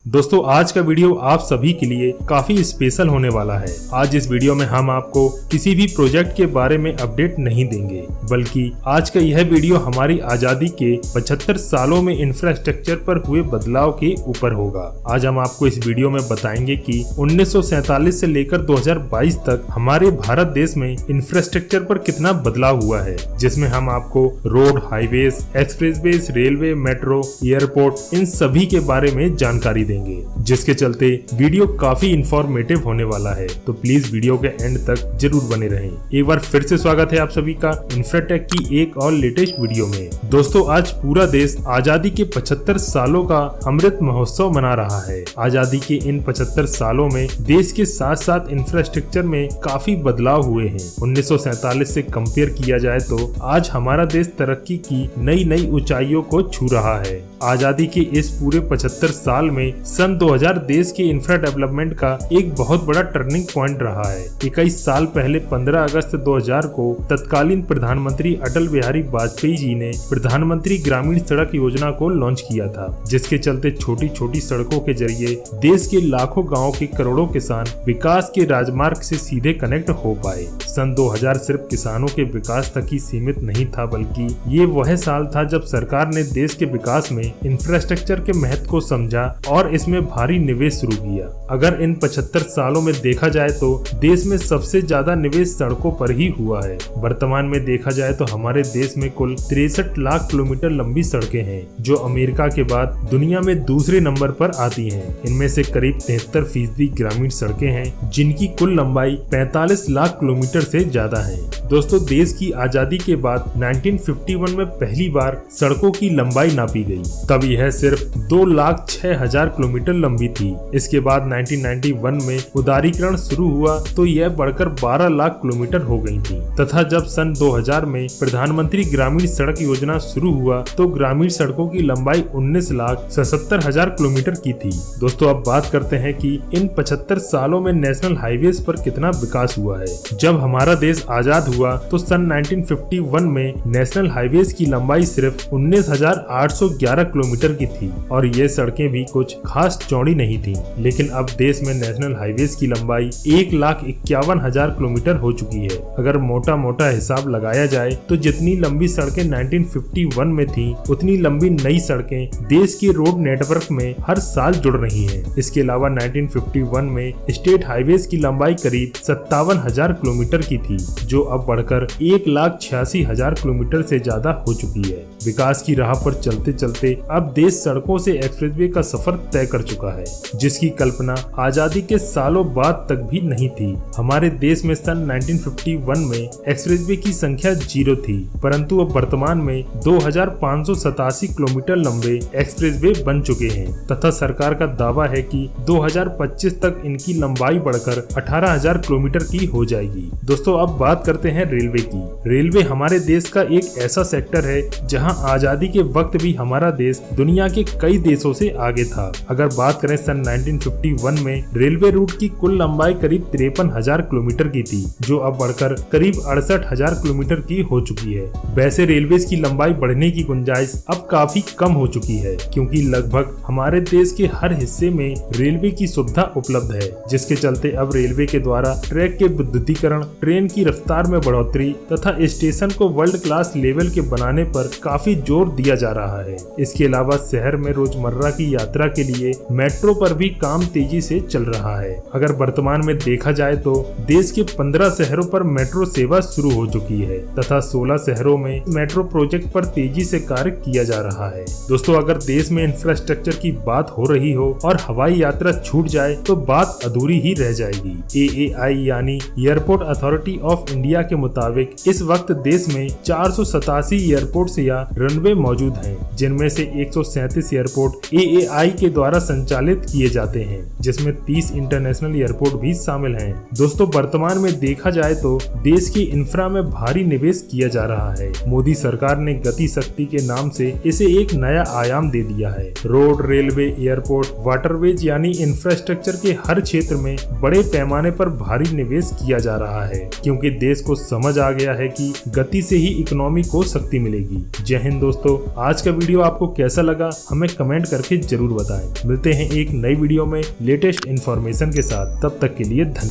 दोस्तों आज का वीडियो आप सभी के लिए काफी स्पेशल होने वाला है। आज इस वीडियो में हम आपको किसी भी प्रोजेक्ट के बारे में अपडेट नहीं देंगे, बल्कि आज का यह वीडियो हमारी आजादी के 75 सालों में इंफ्रास्ट्रक्चर पर हुए बदलाव के ऊपर होगा। आज हम आपको इस वीडियो में बताएंगे कि 1947 से लेकर 2022 तक हमारे भारत देश में इंफ्रास्ट्रक्चर पर कितना बदलाव हुआ है, जिसमें हम आपको road, highways, expressways, railway, metro, airport इन सभी के बारे में जानकारी देंगे, जिसके चलते वीडियो काफी इंफॉर्मेटिव होने वाला है। तो प्लीज वीडियो के एंड तक जरूर बने रहें। एक बार फिर से स्वागत है आप सभी का इंफ्राटेक की एक और लेटेस्ट वीडियो में। दोस्तों आज पूरा देश आजादी के 75 सालों का अमृत महोत्सव मना रहा है। आजादी के इन 75 सालों में देश के साथ साथ इंफ्रास्ट्रक्चर में काफी बदलाव हुए हैं। 1947 से कंपेयर किया जाए तो आज हमारा देश तरक्की की नई नई ऊंचाइयों को छू रहा है। आजादी के इस पूरे 75 साल में सन 2000 देश के इंफ्रा डेवलपमेंट का एक बहुत बड़ा टर्निंग पॉइंट रहा है। 21 साल पहले 15 अगस्त 2000 को तत्कालीन प्रधानमंत्री अटल बिहारी वाजपेयी जी ने प्रधानमंत्री ग्रामीण सड़क योजना को लॉन्च किया था, जिसके चलते छोटी छोटी सड़कों के जरिए देश के लाखों गाँव के करोड़ों किसान विकास के राजमार्ग से सीधे कनेक्ट हो पाए। सन 2000 सिर्फ किसानों के विकास तक ही सीमित नहीं था, बल्कि ये वह साल था जब सरकार ने देश के विकास में इंफ्रास्ट्रक्चर के महत्व को समझा और इसमें भारी निवेश शुरू किया। अगर इन 75 सालों में देखा जाए तो देश में सबसे ज्यादा निवेश सड़कों पर ही हुआ है। वर्तमान में देखा जाए तो हमारे देश में कुल 63 लाख किलोमीटर लंबी सड़कें हैं, जो अमेरिका के बाद दुनिया में दूसरे नंबर पर आती हैं। इनमें से करीब 73% ग्रामीण सड़कें हैं, जिनकी कुल लंबाई 45 लाख किलोमीटर से ज्यादा है। दोस्तों देश की आजादी के बाद 1951 में पहली बार सड़कों की लंबाई नापी गई। तब यह सिर्फ 2,06,000 किलोमीटर लंबी थी। इसके बाद 1991 में उदारीकरण शुरू हुआ तो यह बढ़कर 12 लाख किलोमीटर हो गई थी, तथा जब सन 2000 में प्रधानमंत्री ग्रामीण सड़क योजना शुरू हुआ तो ग्रामीण सड़कों की लंबाई 19,77,000 किलोमीटर की थी। दोस्तों अब बात करते हैं कि इन 75 सालों में नेशनल हाईवेज पर कितना विकास हुआ है। जब हमारा देश आजाद हुआ तो सन 1951 में नेशनल हाईवेज की लंबाई सिर्फ 19,811 किलोमीटर की थी और ये सड़कें भी कुछ खास चौड़ी नहीं थी। लेकिन अब देश में नेशनल हाईवेज की लंबाई 1,51,000 किलोमीटर हो चुकी है। अगर मोटा मोटा हिसाब लगाया जाए तो जितनी लंबी सड़कें 1951 में थी, उतनी लंबी नई सड़कें देश के रोड नेटवर्क में हर साल जुड़ रही हैं। इसके अलावा 1951 में स्टेट हाईवेज की लंबाई करीब 57,000 किलोमीटर की थी, जो अब बढ़कर 1,86,000 किलोमीटर से ज्यादा हो चुकी है। विकास की राह पर चलते चलते अब देश सड़कों से एक्सप्रेसवे का सफर तय कर चुका है, जिसकी कल्पना आजादी के सालों बाद तक भी नहीं थी। हमारे देश में सन 1951 में एक्सप्रेसवे की संख्या 0 थी, परंतु अब वर्तमान में 2,587 किलोमीटर लंबे एक्सप्रेसवे बन चुके हैं, तथा सरकार का दावा है कि 2025 तक इनकी लंबाई बढ़कर 18,000 किलोमीटर की हो जाएगी। दोस्तों अब बात करते हैं रेलवे की। रेलवे हमारे देश का एक ऐसा सेक्टर है जहां आजादी के वक्त भी हमारा देश दुनिया के कई देशों से आगे था। अगर बात करें सन 1951 में रेलवे रूट की कुल लंबाई करीब 53,000 किलोमीटर की थी, जो अब बढ़कर करीब 68,000 किलोमीटर की हो चुकी है। वैसे रेलवे की लंबाई बढ़ने की गुंजाइश अब काफी कम हो चुकी है, क्योंकि लगभग हमारे देश के हर हिस्से में रेलवे की सुविधा उपलब्ध है, जिसके चलते अब रेलवे के द्वारा ट्रैक के विद्युतीकरण, ट्रेन की रफ्तार में बढ़ोतरी तथा स्टेशन को वर्ल्ड क्लास लेवल के बनाने पर काफी जोर दिया जा रहा है। इसके अलावा शहर में रोजमर्रा की यात्रा के लिए मेट्रो पर भी काम तेजी से चल रहा है। अगर वर्तमान में देखा जाए तो देश के 15 शहरों पर मेट्रो सेवा शुरू हो चुकी है, तथा 16 शहरों में मेट्रो प्रोजेक्ट पर तेजी से कार्य किया जा रहा है। दोस्तों अगर देश में इंफ्रास्ट्रक्चर की बात हो रही हो और हवाई यात्रा छूट जाए तो बात अधूरी ही रह जाएगी। AAI यानी एयरपोर्ट अथॉरिटी ऑफ इंडिया के मुताबिक इस वक्त देश में 487 एयरपोर्ट या रनवे मौजूद हैं, जिनमें से 137 एयरपोर्ट AAI के द्वारा संचालित किए जाते हैं, जिसमें 30 इंटरनेशनल एयरपोर्ट भी शामिल हैं। दोस्तों वर्तमान में देखा जाए तो देश की इंफ्रा में भारी निवेश किया जा रहा है। मोदी सरकार ने गति शक्ति के नाम से इसे एक नया आयाम दे दिया है। रोड, रेलवे, एयरपोर्ट, वाटरवेज यानी इंफ्रास्ट्रक्चर के हर क्षेत्र में बड़े पैमाने पर भारी निवेश किया जा रहा है, क्योंकि देश को समझ आ गया है कि गति से ही इकोनॉमी को शक्ति मिलेगी। जय हिंद दोस्तों, आज का वीडियो आपको कैसा लगा हमें कमेंट करके जरूर बताएं। मिलते हैं एक नई वीडियो में लेटेस्ट इन्फॉर्मेशन के साथ, तब तक के लिए धन्यवाद।